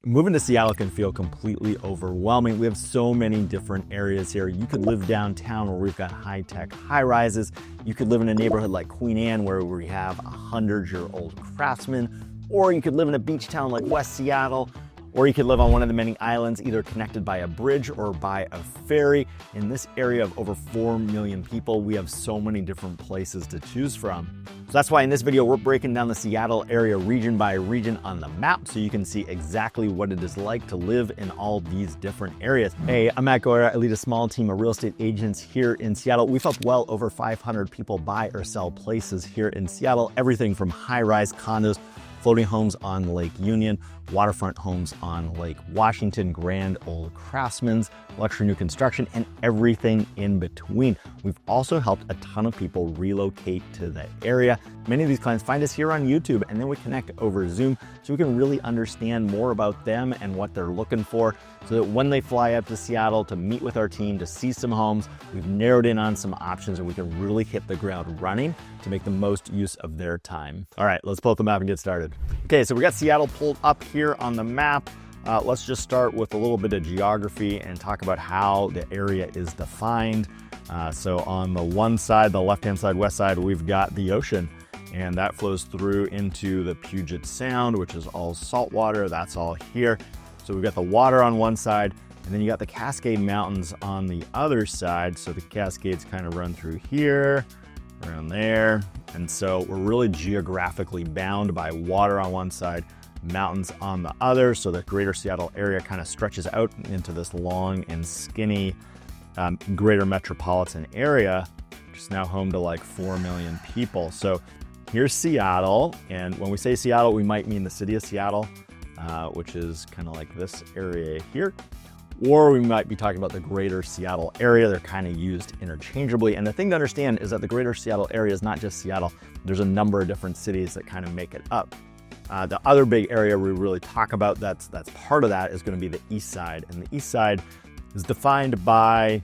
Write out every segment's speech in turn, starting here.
Moving to Seattle can feel completely overwhelming. We have so many different areas here. You could live downtown where we've got high-tech high-rises. You could live in a neighborhood like Queen Anne where we have 100-year-old craftsmen, or you could live in a beach town like West Seattle, or you could live on one of the many islands either connected by a bridge or by a ferry. In this area of over 4 million people, we have so many different places to choose from. So that's why in this video, we're breaking down the Seattle area region by region on the map so you can see exactly what it is like to live in all these different areas. Hey, I'm Matt Goyer. I lead a small team of real estate agents here in Seattle. We've helped well over 500 people buy or sell places here in Seattle, everything from high-rise condos, floating homes on Lake Union, waterfront homes on Lake Washington, grand old craftsmen's, luxury new construction, and everything in between. We've also helped a ton of people relocate to the area. Many of these clients find us here on YouTube, and then we connect over Zoom so we can really understand more about them and what they're looking for, so that when they fly up to Seattle to meet with our team, to see some homes, we've narrowed in on some options and we can really hit the ground running to make the most use of their time. All right, let's pull up the map and get started. Okay, so we got Seattle pulled up here on the map. Let's just start with a little bit of geography and talk about how the area is defined. So on the one side, the left-hand side, west side, we've got the ocean, and that flows through into the Puget Sound, which is all salt water. That's all here. So we've got the water on one side, and then you got the Cascade Mountains on the other side. So the Cascades kind of run through here, around there. And so we're really geographically bound by water on one side, mountains on the other. So the greater Seattle area kind of stretches out into this long and skinny greater metropolitan area, which is now home to like 4 million people. So here's Seattle. And when we say Seattle, we might mean the city of Seattle, which is kind of like this area here. Or we might be talking about the greater Seattle area. They're kind of used interchangeably. And the thing to understand is that the greater Seattle area is not just Seattle. There's a number of different cities that kind of make it up. The other big area we really talk about that's part of that is going to be the east side. And the east side is defined by,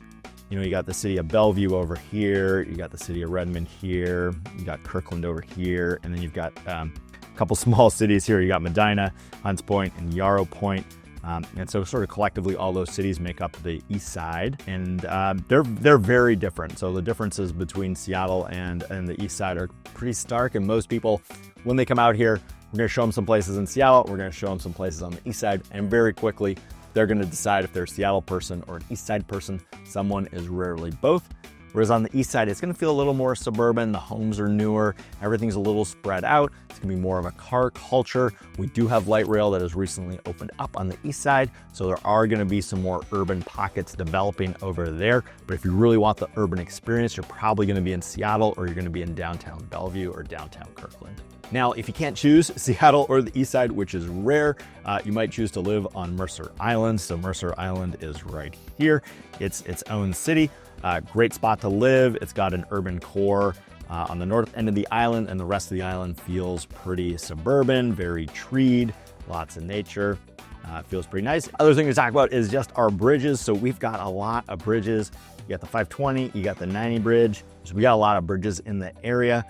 you got the city of Bellevue over here. You got the city of Redmond here. You got Kirkland over here. And then you've got a couple small cities here. You got Medina, Hunts Point, and Yarrow Point. And so sort of collectively, all those cities make up the east side, and they're very different. So the differences between Seattle and the east side are pretty stark. And most people, when they come out here, we're going to show them some places in Seattle. We're going to show them some places on the east side, and very quickly, they're going to decide if they're a Seattle person or an east side person. Someone is rarely both. Whereas on the east side, it's going to feel a little more suburban. The homes are newer. Everything's a little spread out. It's going to be more of a car culture. We do have light rail that has recently opened up on the east side. So there are going to be some more urban pockets developing over there. But if you really want the urban experience, you're probably going to be in Seattle, or you're going to be in downtown Bellevue or downtown Kirkland. Now, if you can't choose Seattle or the east side, which is rare, you might choose to live on Mercer Island. So Mercer Island is right here. It's its own city. Great spot to live. It's got an urban core on the north end of the island, and the rest of the island feels pretty suburban, very treed, lots of nature. Feels pretty nice. Other thing to talk about is just our bridges. So we've got a lot of bridges. You got the 520, you got the 90 bridge. So we got a lot of bridges in the area.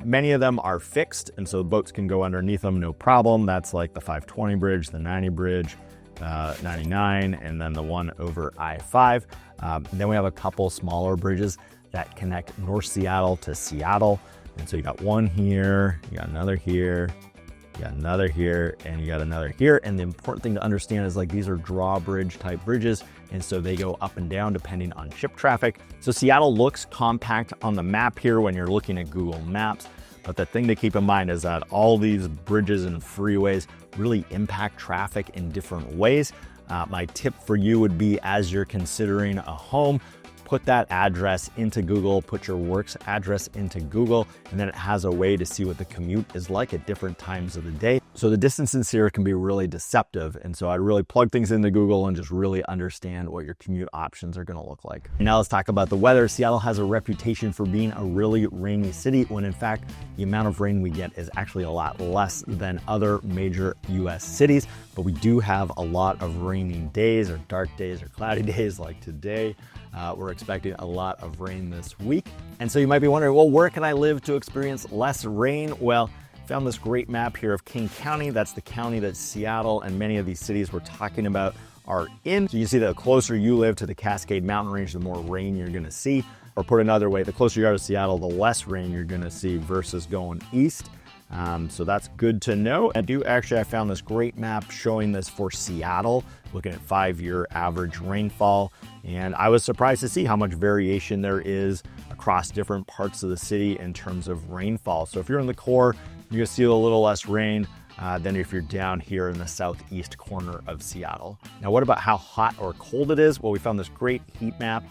Many of them are fixed, and so boats can go underneath them, no problem. That's like the 520 bridge, the 90 bridge, 99, and then the one over I-5. Then we have a couple smaller bridges that connect North Seattle to Seattle. And so you got one here, you got another here, you got another here, and you got another here. And the important thing to understand is like these are drawbridge type bridges. And so they go up and down depending on ship traffic. So Seattle looks compact on the map here when you're looking at Google Maps. But the thing to keep in mind is that all these bridges and freeways really impact traffic in different ways. My tip for you would be, as you're considering a home, put that address into Google, put your work's address into Google, and then it has a way to see what the commute is like at different times of the day. So the distances here can be really deceptive. And so I'd really plug things into Google and just really understand what your commute options are gonna look like. Now let's talk about the weather. Seattle has a reputation for being a really rainy city, when in fact, the amount of rain we get is actually a lot less than other major US cities. But we do have a lot of rainy days or dark days or cloudy days like today. We're expecting a lot of rain this week. And so you might be wondering, well, where can I live to experience less rain? Well, Found this great map here of King County. That's the county that Seattle and many of these cities we're talking about are in. So you see that the closer you live to the Cascade Mountain Range, the more rain you're gonna see. Or put another way, the closer you are to Seattle, the less rain you're gonna see versus going east. So that's good to know. I found this great map showing this for Seattle, looking at 5-year average rainfall. And I was surprised to see how much variation there is across different parts of the city in terms of rainfall. So if you're in the core, you're gonna see a little less rain than if you're down here in the southeast corner of Seattle. Now, what about how hot or cold it is? Well, we found this great heat map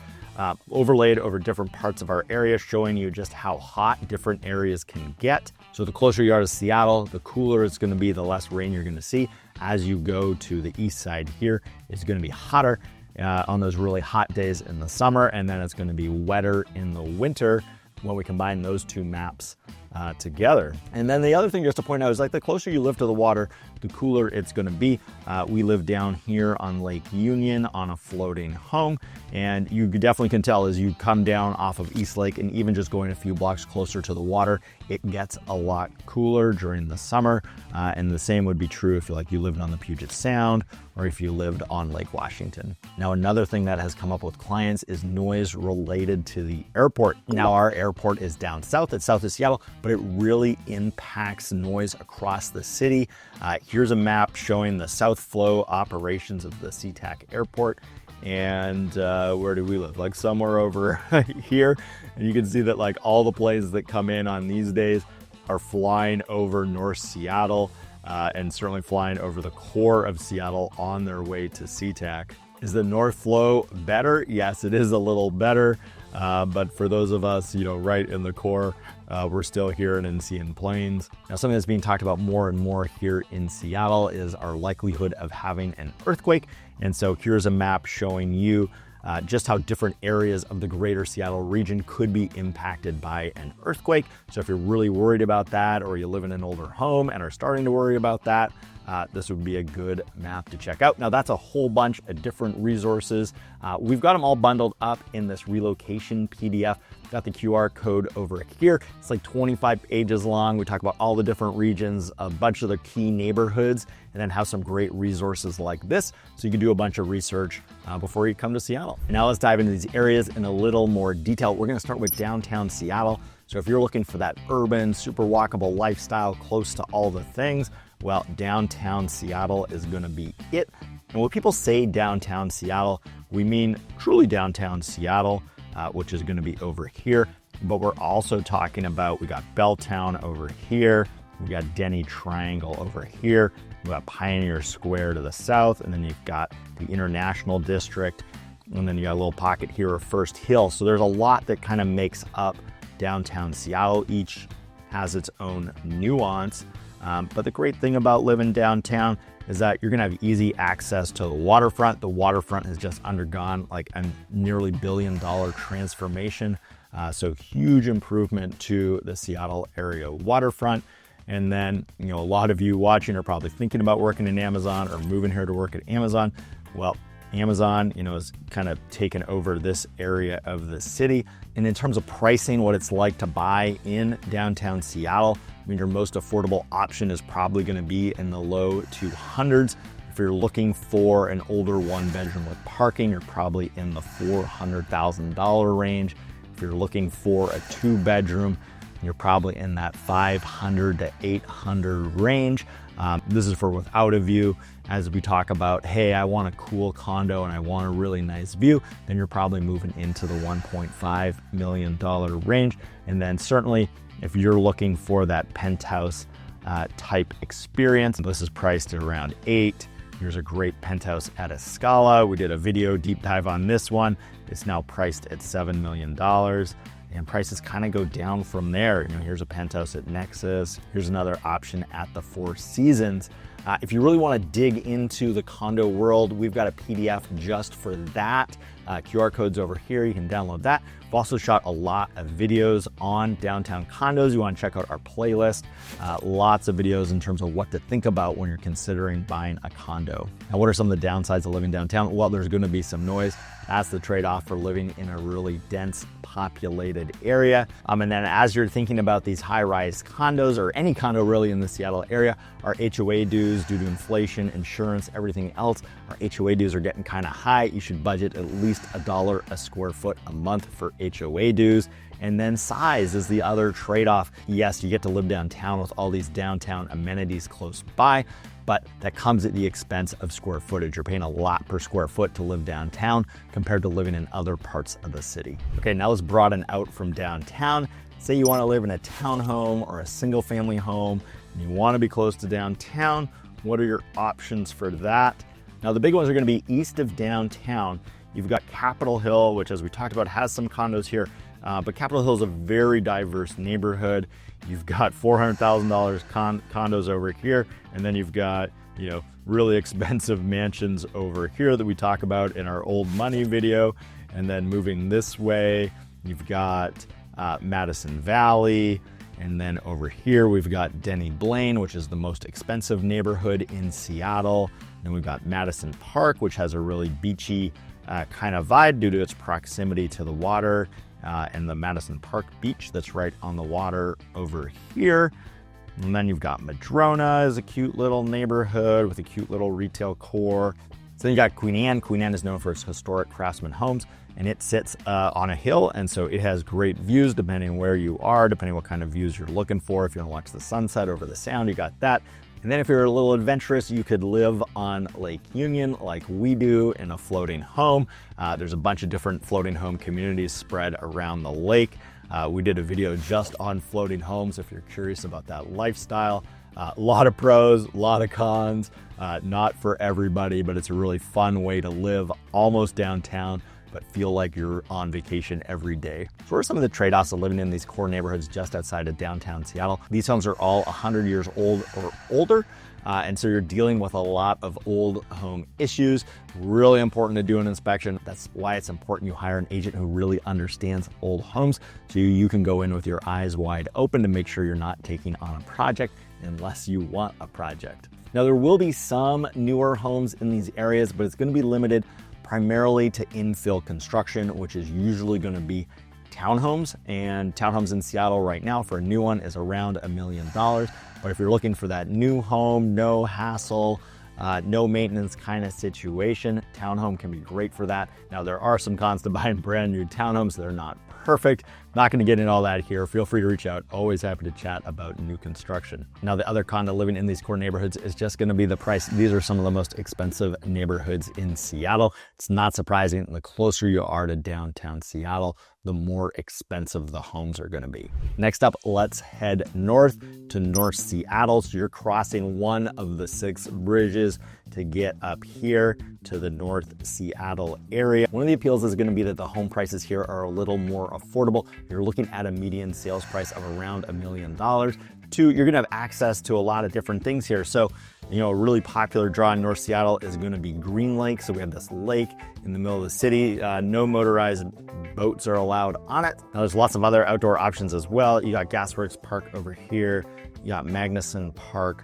overlaid over different parts of our area, showing you just how hot different areas can get. So the closer you are to Seattle, the cooler it's gonna be, the less rain you're gonna see. As you go to the east side here, it's gonna be hotter on those really hot days in the summer, and then it's gonna be wetter in the winter when we combine those two maps together. And then the other thing just to point out is, like, the closer you live to the water, the cooler it's gonna be. We live down here on Lake Union on a floating home, and you definitely can tell as you come down off of East Lake and even just going a few blocks closer to the water, it gets a lot cooler during the summer. And the same would be true if you lived on the Puget Sound or if you lived on Lake Washington. Now, another thing that has come up with clients is noise related to the airport. Now, our airport is down south, it's south of Seattle, but it really impacts noise across the city. Here's a map showing the South Flow operations of the SeaTac Airport. And where do we live? Like somewhere over here. And you can see that like all the planes that come in on these days are flying over North Seattle and certainly flying over the core of Seattle on their way to SeaTac. Is the North Flow better? Yes, it is a little better. But for those of us, right in the core, we're still hearing and seeing planes. Now, something that's being talked about more and more here in Seattle is our likelihood of having an earthquake. And so here's a map showing you just how different areas of the greater Seattle region could be impacted by an earthquake. So if you're really worried about that, or you live in an older home and are starting to worry about that, this would be a good map to check out. Now, that's a whole bunch of different resources. We've got them all bundled up in this relocation PDF. Got the QR code over here. It's like 25 pages long. We talk about all the different regions, a bunch of the key neighborhoods, and then have some great resources like this, so you can do a bunch of research before you come to Seattle. And now let's dive into these areas in a little more detail. We're gonna start with downtown Seattle. So if you're looking for that urban, super walkable lifestyle close to all the things, well, downtown Seattle is gonna be it. And when people say downtown Seattle, we mean truly downtown Seattle, which is gonna be over here. But we're also talking about, we got Belltown over here, we got Denny Triangle over here, we got Pioneer Square to the south, and then you've got the International District, and then you got a little pocket here of First Hill. So there's a lot that kind of makes up downtown Seattle. Each has its own nuance. But the great thing about living downtown is that you're gonna have easy access to the waterfront. The waterfront has just undergone like a nearly $1 billion transformation. So huge improvement to the Seattle area waterfront. And then, a lot of you watching are probably thinking about working in Amazon or moving here to work at Amazon. Well, Amazon, is kind of taken over this area of the city. And in terms of pricing, what it's like to buy in downtown Seattle, your most affordable option is probably going to be in the low 200s. If you're looking for an older 1-bedroom with parking, you're probably in the $400,000 range. If you're looking for a 2-bedroom, you're probably in that $500 to $800 range. This is for without a view. As we talk about, hey, I want a cool condo and I want a really nice view, then you're probably moving into the $1.5 million range. And then certainly if you're looking for that penthouse type experience, this is priced at around $8 million. Here's a great penthouse at Escala. We did a video deep dive on this one. It's now priced at $7 million. And prices kind of go down from there. Here's a penthouse at Nexus. Here's another option at the Four Seasons. If you really want to dig into the condo world, we've got a PDF just for that. QR code's over here, you can download that. We've also shot a lot of videos on downtown condos. You want to check out our playlist. Lots of videos in terms of what to think about when you're considering buying a condo. Now, what are some of the downsides of living downtown? Well, there's going to be some noise. That's the trade-off for living in a really dense populated area. And then as you're thinking about these high-rise condos, or any condo really in the Seattle area, our HOA dues, due to inflation, insurance, everything else, our HOA dues are getting kind of high. You should budget at least $1 a square foot a month for HOA dues. And then size is the other trade-off. Yes, you get to live downtown with all these downtown amenities close by, but that comes at the expense of square footage. You're paying a lot per square foot to live downtown compared to living in other parts of the city. Okay, now let's broaden out from downtown. Say you want to live in a townhome or a single family home, and you want to be close to downtown. What are your options for that? Now, the big ones are going to be east of downtown. You've got Capitol Hill, which, as we talked about, has some condos here. But Capitol Hill is a very diverse neighborhood. You've got $400,000 condos over here, and then you've got, really expensive mansions over here that we talk about in our old money video. And then moving this way, you've got Madison Valley. And then over here, we've got Denny Blaine, which is the most expensive neighborhood in Seattle. And we've got Madison Park, which has a really beachy kind of vibe due to its proximity to the water. And the Madison Park Beach that's right on the water over here. And then you've got Madrona is a cute little neighborhood with a cute little retail core. So then you got Queen Anne. Queen Anne is known for its historic craftsman homes, and it sits on a hill, and so it has great views depending where you are, depending what kind of views you're looking for. If you want to watch the sunset over the sound, you got that. And then if you're a little adventurous, you could live on Lake Union like we do in a floating home. There's a bunch of different floating home communities spread around the lake. We did a video just on floating homes if you're curious about that lifestyle. A lot of pros, a lot of cons, not for everybody, but it's a really fun way to live almost downtown, but feel like you're on vacation every day. So what are some of the trade-offs of living in these core neighborhoods just outside of downtown Seattle? These homes are all 100 years old or older, and so you're dealing with a lot of old home issues. Really important to do an inspection. That's why it's important you hire an agent who really understands old homes, so you can go in with your eyes wide open to make sure you're not taking on a project unless you want a project. Now, there will be some newer homes in these areas, but it's going to be limited primarily to infill construction, which is usually going to be townhomes. And townhomes in Seattle right now for a new one is around $1 million. But if you're looking for that new home, no hassle, no maintenance kind of situation, townhome can be great for that. Now, there are some cons to buying brand new townhomes. They're not perfect. Not going to get into all that here. Feel free to reach out. Always happy to chat about new construction. Now, the other con to living in these core neighborhoods is just going to be the price. These are some of the most expensive neighborhoods in Seattle. It's not surprising. The closer you are to downtown Seattle, the more expensive the homes are going to be. Next up, let's head north to North Seattle. So you're crossing one of the 6 bridges to get up here to the North Seattle area. One of the appeals is going to be that the home prices here are a little more affordable. You're looking at a median sales price of around $1 million. 2, you're going to have access to a lot of different things here. So, a really popular draw in North Seattle is going to be Green Lake. So we have this lake in the middle of the city. No motorized boats are allowed on it. Now, there's lots of other outdoor options as well. You got Gasworks Park over here. You got Magnuson Park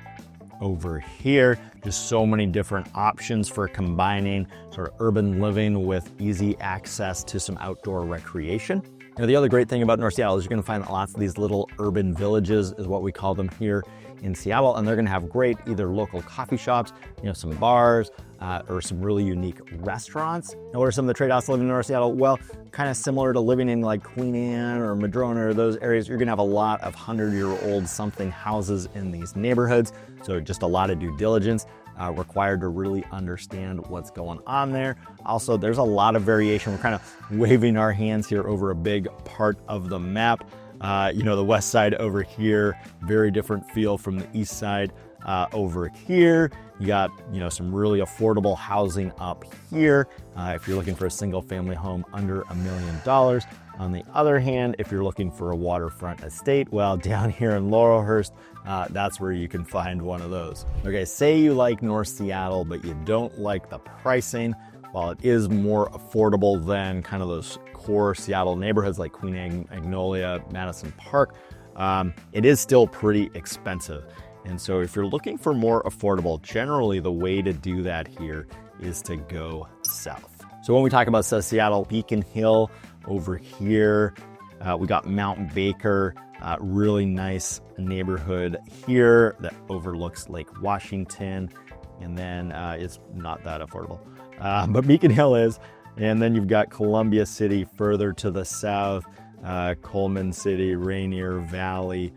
over here. Just so many different options for combining sort of urban living with easy access to some outdoor recreation. The other great thing about North Seattle is you're going to find lots of these little urban villages, is what we call them here in Seattle, and they're going to have great either local coffee shops, some bars, or some really unique restaurants. Now, what are some of the trade-offs living in North Seattle? Well, kind of similar to living in like Queen Anne or Madrona or those areas, you're going to have a lot of 100-year-old something houses in these neighborhoods. So just a lot of due diligence required to really understand what's going on there. Also, there's a lot of variation. We're kind of waving our hands here over a big part of the map. The west side over here, very different feel from the east side over here. You got, some really affordable housing up here. If you're looking for a single family home under $1 million. On the other hand, if you're looking for a waterfront estate, well, down here in Laurelhurst, that's where you can find one of those. Okay, say you like North Seattle, but you don't like the pricing. While it is more affordable than kind of those core Seattle neighborhoods like Queen Anne, Magnolia, Madison Park, it is still pretty expensive. And so if you're looking for more affordable, generally the way to do that here is to go south. So when we talk about South Seattle, Beacon Hill over here, we got Mount Baker, really nice neighborhood here that overlooks Lake Washington. And then it's not that affordable, but Beacon Hill is. And then you've got Columbia City further to the south, Coleman City, Rainier Valley.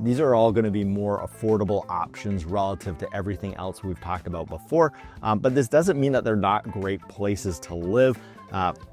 These are all going to be more affordable options relative to everything else we've talked about before. But this doesn't mean that they're not great places to live.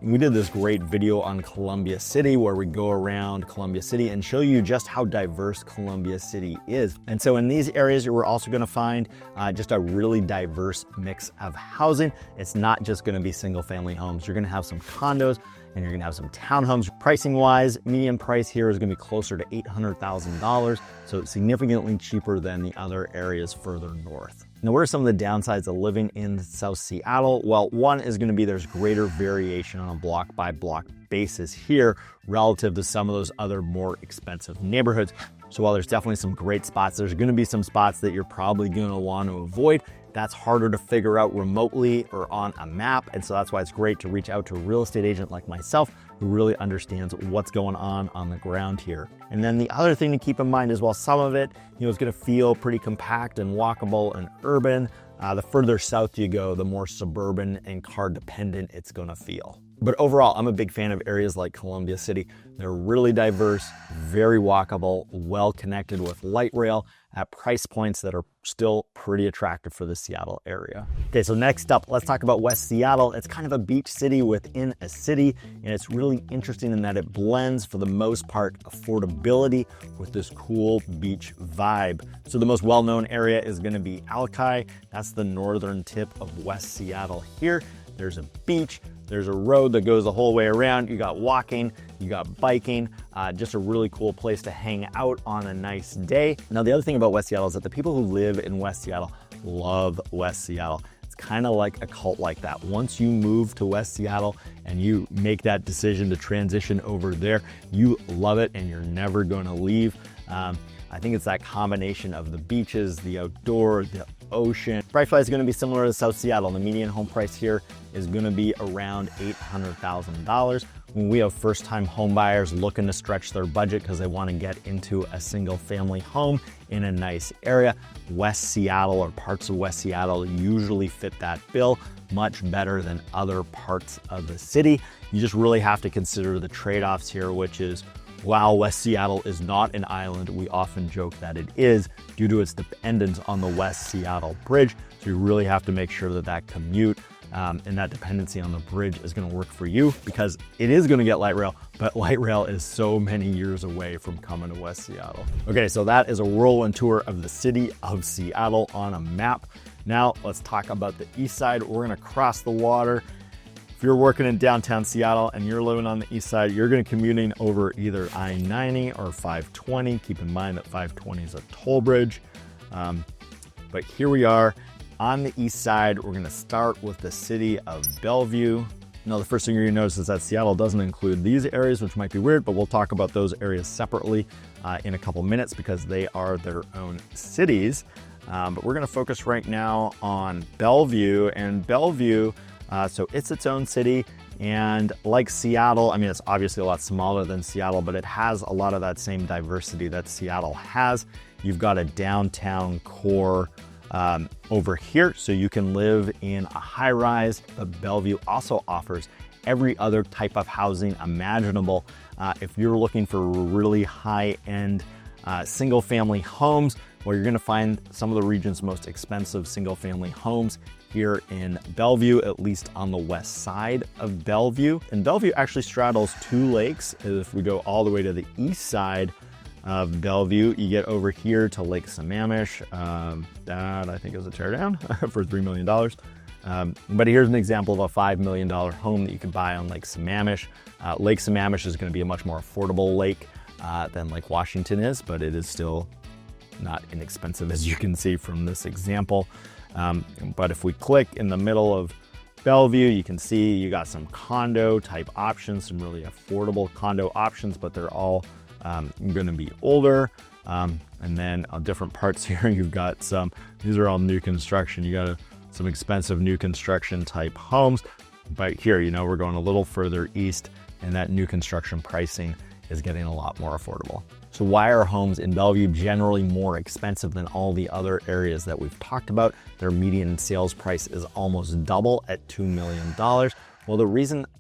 We did this great video on Columbia City where we go around Columbia City and show you just how diverse Columbia City is. And so in these areas, we're also going to find just a really diverse mix of housing. It's not just going to be single family homes. You're going to have some condos and you're going to have some townhomes. Pricing wise, median price here is going to be closer to $800,000. So it's significantly cheaper than the other areas further north. Now, what are some of the downsides of living in South Seattle? Well, one is going to be there's greater variation on a block by block basis here relative to some of those other more expensive neighborhoods. So while there's definitely some great spots, there's going to be some spots that you're probably going to want to avoid. That's harder to figure out remotely or on a map. And so that's why it's great to reach out to a real estate agent like myself who really understands what's going on the ground here. And then the other thing to keep in mind is while some of it, is going to feel pretty compact and walkable and urban, the further south you go, the more suburban and car dependent it's going to feel. But overall, I'm a big fan of areas like Columbia City. They're really diverse, very walkable, well connected with light rail at price points that are still pretty attractive for the Seattle area. Okay, so next up, let's talk about West Seattle. It's kind of a beach city within a city, and it's really interesting in that it blends, for the most part, affordability with this cool beach vibe. So the most well-known area is gonna be Alki. That's the northern tip of West Seattle here. There's a beach, there's a road that goes the whole way around. You got walking, you got biking, just a really cool place to hang out on a nice day. Now, the other thing about West Seattle is that the people who live in West Seattle love West Seattle. It's kind of like a cult like that. Once you move to West Seattle and you make that decision to transition over there, you love it and you're never going to leave. I think it's that combination of the beaches, the outdoor, the ocean. Price is going to be similar to South Seattle. The median home price here is going to be around $800,000. When we have first-time home buyers looking to stretch their budget because they want to get into a single-family home in a nice area, West Seattle or parts of West Seattle usually fit that bill much better than other parts of the city. You just really have to consider the trade-offs here, which is, while West Seattle is not an island, we often joke that it is due to its dependence on the West Seattle Bridge. So you really have to make sure that that commute and that dependency on the bridge is going to work for you, because it is going to get light rail, but light rail is so many years away from coming to West Seattle. Okay, so that is a whirlwind tour of the city of Seattle on a map. Now let's talk about the east side. We're going to cross the water. If you're working in downtown Seattle and you're living on the east side, you're going to be commuting over either I-90 or 520. Keep in mind that 520 is a toll bridge. But here we are on the east side. We're going to start with the city of Bellevue. Now, the first thing you're going to notice is that Seattle doesn't include these areas, which might be weird, but we'll talk about those areas separately in a couple minutes because they are their own cities. But we're going to focus right now on Bellevue. And Bellevue, so it's its own city, and like Seattle, I mean, it's obviously a lot smaller than Seattle, but it has a lot of that same diversity that Seattle has. You've got a downtown core over here, so you can live in a high rise, but Bellevue also offers every other type of housing imaginable. If you're looking for really high-end single-family homes, well, you're gonna find some of the region's most expensive single-family homes here in Bellevue, at least on the west side of Bellevue. And Bellevue actually straddles two lakes. If we go all the way to the east side of Bellevue, you get over here to Lake Sammamish. That I think is a teardown for $3 million. But here's an example of a $5 million home that you can buy on Lake Sammamish. Lake Sammamish is going to be a much more affordable lake than Lake Washington is, but it is still not inexpensive, as you can see from this example. But if we click in the middle of Bellevue, you can see you got some condo type options, some really affordable condo options, but they're all going to be older. And then on different parts here, you've got these are all new construction. You got some expensive new construction type homes. But here, we're going a little further east, and that new construction pricing is getting a lot more affordable. So why are homes in Bellevue generally more expensive than all the other areas that we've talked about? Their median sales price is almost double at $2 million. Well,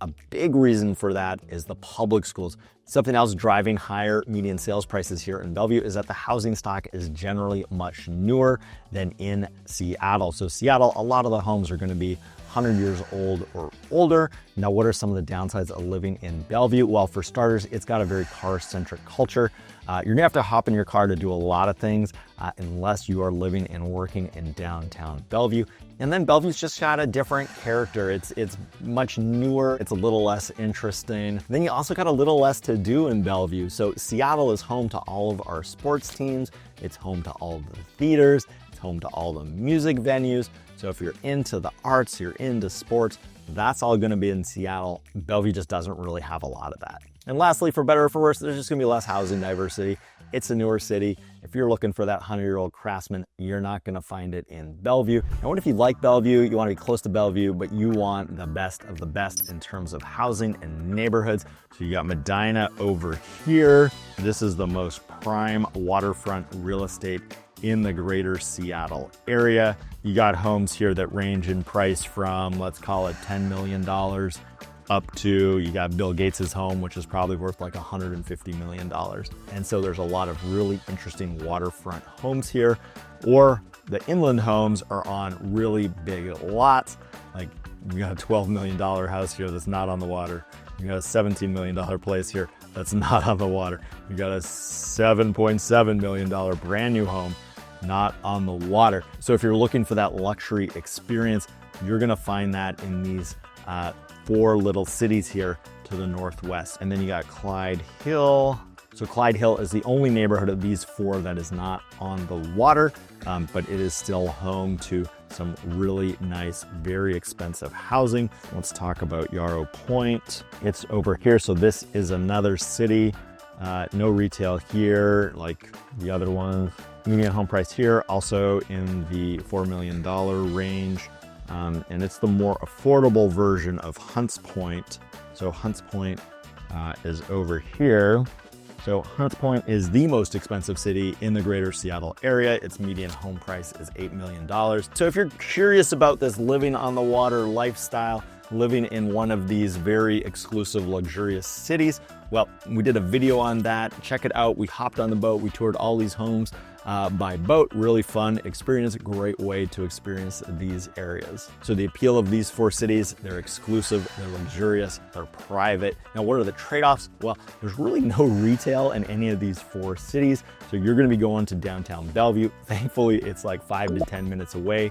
a big reason for that is the public schools. Something else driving higher median sales prices here in Bellevue is that the housing stock is generally much newer than in Seattle. So Seattle, a lot of the homes are going to be 100 years old or older. Now, what are some of the downsides of living in Bellevue? Well, for starters, it's got a very car-centric culture. You're gonna have to hop in your car to do a lot of things unless you are living and working in downtown Bellevue. And then Bellevue's just got a different character. It's much newer, it's a little less interesting. Then you also got a little less to do in Bellevue. So Seattle is home to all of our sports teams. It's home to all of the theaters. It's home to all the music venues. So if you're into the arts, you're into sports, that's all gonna be in Seattle. Bellevue just doesn't really have a lot of that. And lastly, for better or for worse, there's just gonna be less housing diversity. It's a newer city. If you're looking for that 100-year-old craftsman, you're not gonna find it in Bellevue. And what if you like Bellevue, you wanna be close to Bellevue, but you want the best of the best in terms of housing and neighborhoods? So you got Medina over here. This is the most prime waterfront real estate in the greater Seattle area. You got homes here that range in price from, let's call it $10 million up to, you got Bill Gates's home, which is probably worth like $150 million. And so there's a lot of really interesting waterfront homes here, or the inland homes are on really big lots. Like you got a $12 million house here that's not on the water. You got a $17 million place here that's not on the water. You got a $7.7 million brand new home not on the water. So if you're looking for that luxury experience, you're gonna find that in these 4 little cities here to the northwest. And then you got Clyde Hill. So Clyde Hill is the only neighborhood of these 4 that is not on the water, but it is still home to some really nice, very expensive housing. Let's talk about Yarrow Point. It's over here. So this is another city. No retail here like the other ones. Median home price here also in the $4 million range. And it's the more affordable version of Hunts Point. So Hunts Point is over here. So Hunts Point is the most expensive city in the greater Seattle area. Its median home price is $8 million. So if you're curious about this living on the water lifestyle, living in one of these very exclusive, luxurious cities, well, we did a video on that. Check it out. We hopped on the boat. We toured all these homes by boat. Really fun experience. Great way to experience these areas. So the appeal of these 4 cities, they're exclusive, they're luxurious, they're private. Now, what are the trade-offs? Well, there's really no retail in any of these 4 cities. So you're gonna be going to downtown Bellevue. Thankfully, it's like 5 to 10 minutes away,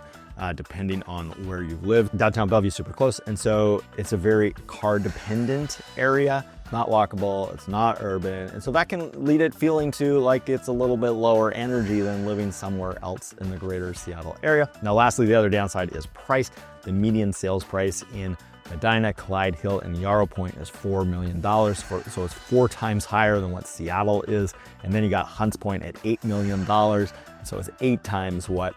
depending on where you live. Downtown Bellevue is super close. And so it's a very car-dependent area. Not walkable, it's not urban. And so that can lead it feeling to like it's a little bit lower energy than living somewhere else in the greater Seattle area. Now, lastly, the other downside is price. The median sales price in Medina, Clyde Hill, and Yarrow Point is $4 million. So it's 4 times higher than what Seattle is. And then you got Hunts Point at $8 million. So it's 8 times what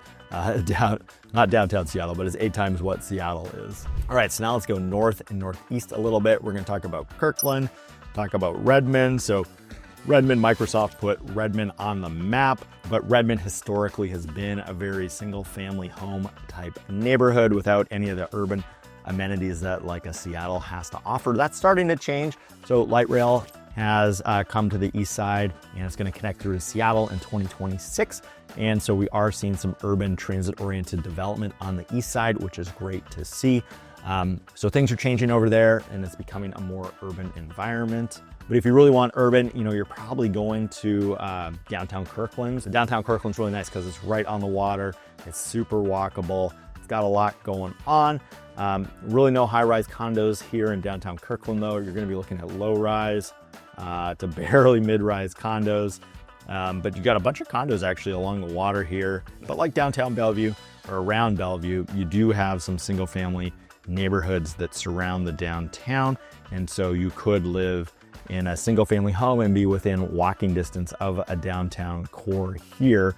not downtown Seattle, but it's 8 times what Seattle is. All right, so now let's go north and northeast a little bit. We're gonna talk about Kirkland, talk about Redmond. So Redmond, Microsoft put Redmond on the map, but Redmond historically has been a very single family home type neighborhood without any of the urban amenities that like a Seattle has to offer. That's starting to change. So light rail has come to the east side, and it's gonna connect through to Seattle in 2026. And so we are seeing some urban transit-oriented development on the east side, which is great to see. So things are changing over there, and it's becoming a more urban environment. But if you really want urban, you're probably going to downtown Kirkland. So downtown Kirkland's really nice because it's right on the water. It's super walkable. It's got a lot going on. Really no high-rise condos here in downtown Kirkland, though. You're gonna be looking at low-rise to barely mid-rise condos. But you got a bunch of condos actually along the water here. But like downtown Bellevue or around Bellevue, you do have some single family neighborhoods that surround the downtown. And so you could live in a single family home and be within walking distance of a downtown core here.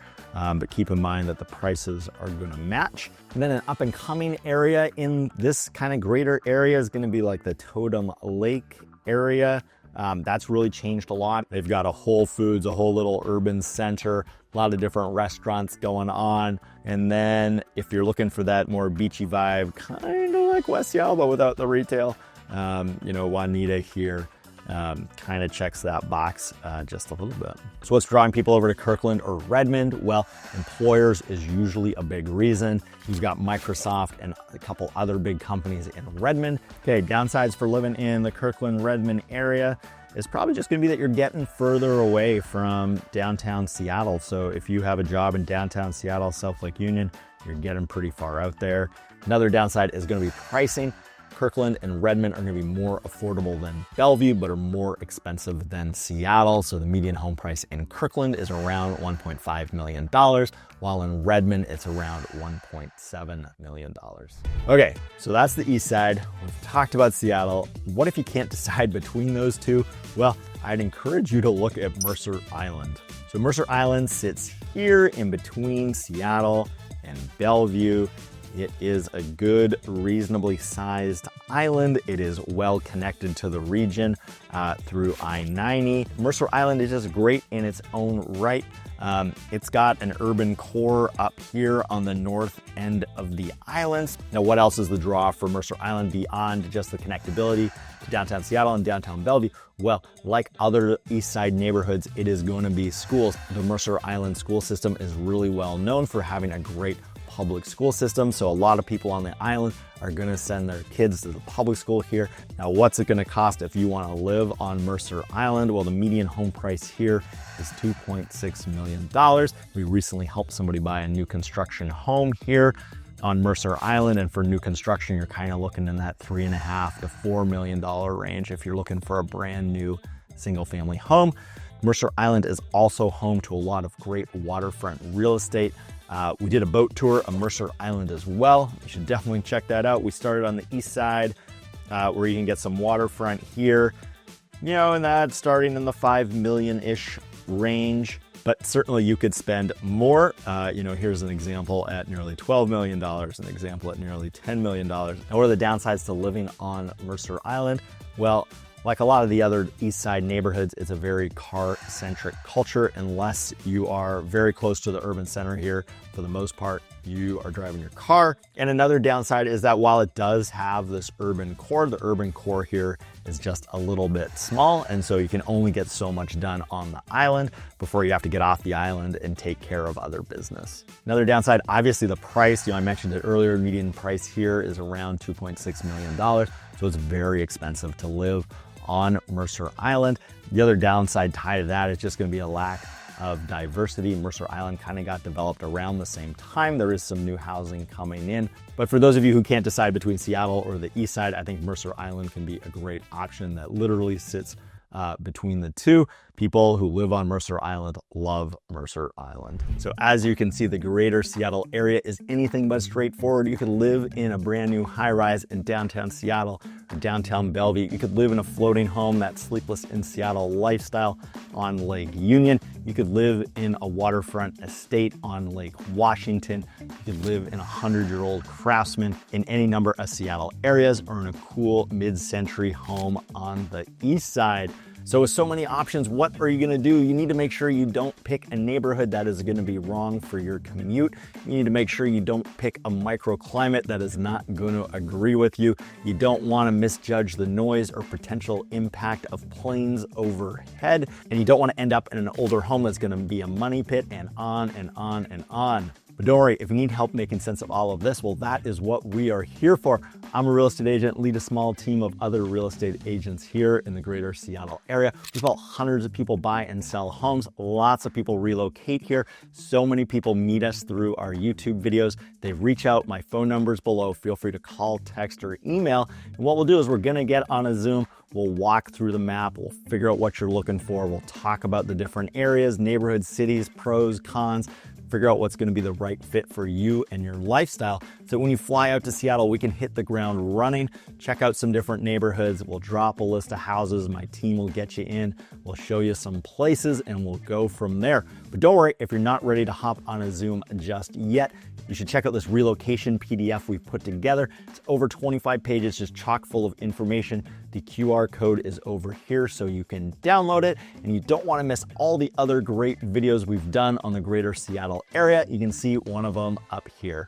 but keep in mind that the prices are gonna match. And then an up and coming area in this kind of greater area is gonna be like the Totem Lake area. That's really changed a lot. They've got a Whole Foods, a whole little urban center, a lot of different restaurants going on. And then if you're looking for that more beachy vibe, kind of like West Seattle, but without the retail, you know, Juanita here kind of checks that box just a little bit. So what's drawing people over to Kirkland or Redmond? Well, employers is usually a big reason. You've got Microsoft and a couple other big companies in Redmond. Okay, downsides for living in the Kirkland Redmond area is probably just gonna be that you're getting further away from downtown Seattle. So if you have a job in downtown Seattle, South Lake Union, you're getting pretty far out there. Another downside is gonna be pricing. Kirkland and Redmond are gonna be more affordable than Bellevue, but are more expensive than Seattle. So the median home price in Kirkland is around $1.5 million, while in Redmond, it's around $1.7 million. Okay, so that's the east side. We've talked about Seattle. What if you can't decide between those two? Well, I'd encourage you to look at Mercer Island. So Mercer Island sits here in between Seattle and Bellevue. It is a good, reasonably sized island. It is well connected to the region through I-90. Mercer Island is just great in its own right. It's got an urban core up here on the north end of the islands. Now, what else is the draw for Mercer Island beyond just the connectability to downtown Seattle and downtown Bellevue? Well, like other east side neighborhoods, it is going to be schools. The Mercer Island school system is really well known for having a great public school system. So a lot of people on the island are going to send their kids to the public school here. Now, what's it going to cost if you want to live on Mercer Island? Well, the median home price here is $2.6 million. We recently helped somebody buy a new construction home here on Mercer Island. And for new construction, you're kind of looking in that $3.5 to $4 million range if you're looking for a brand new single family home. Mercer Island is also home to a lot of great waterfront real estate. We did a boat tour of Mercer Island as well. You should definitely check that out. We started on the east side where you can get some waterfront here, you know, and that's starting in the 5 million-ish range, but certainly you could spend more. You know, here's an example at nearly $12 million, an example at nearly $10 million. Now, what are the downsides to living on Mercer Island? Well, like a lot of the other east side neighborhoods, it's a very car-centric culture. Unless you are very close to the urban center here, for the most part, you are driving your car. And another downside is that while it does have this urban core, the urban core here is just a little bit small. And so you can only get so much done on the island before you have to get off the island and take care of other business. Another downside, obviously the price, you know, I mentioned it earlier, median price here is around $2.6 million. So it's very expensive to live on Mercer Island. The other downside tied to that is just going to be a lack of diversity. Mercer Island kind of got developed around the same time. There is some new housing coming in. But for those of you who can't decide between Seattle or the east side, I think Mercer Island can be a great option that literally sits between the two. People who live on Mercer Island love Mercer Island. So as you can see, the greater Seattle area is anything but straightforward. You could live in a brand new high-rise in downtown Seattle or downtown Bellevue. You could live in a floating home, that sleepless in Seattle lifestyle on Lake Union. You could live in a waterfront estate on Lake Washington. You could live in a 100-year-old Craftsman in any number of Seattle areas, or in a cool mid-century home on the east side. So with so many options, what are you gonna do? You need to make sure you don't pick a neighborhood that is gonna be wrong for your commute. You need to make sure you don't pick a microclimate that is not gonna agree with you. You don't wanna misjudge the noise or potential impact of planes overhead. And you don't wanna end up in an older home that's gonna be a money pit, and on and on and on. But don't worry, if you need help making sense of all of this, well, that is what we are here for. I'm a real estate agent, lead a small team of other real estate agents here in the greater Seattle area. We've helped hundreds of people buy and sell homes. Lots of people relocate here. So many people meet us through our YouTube videos. They reach out, my phone number's below. Feel free to call, text, or email. And what we'll do is we're gonna get on a Zoom. We'll walk through the map. We'll figure out what you're looking for. We'll talk about the different areas, neighborhoods, cities, pros, cons, figure out what's going to be the right fit for you and your lifestyle. So when you fly out to Seattle, we can hit the ground running, check out some different neighborhoods. We'll drop a list of houses. My team will get you in. We'll show you some places and we'll go from there. But don't worry, if you're not ready to hop on a Zoom just yet, you should check out this relocation PDF we've put together. It's over 25 pages, just chock full of information. The QR code is over here so you can download it, and you don't want to miss all the other great videos we've done on the greater Seattle area. You can see one of them up here.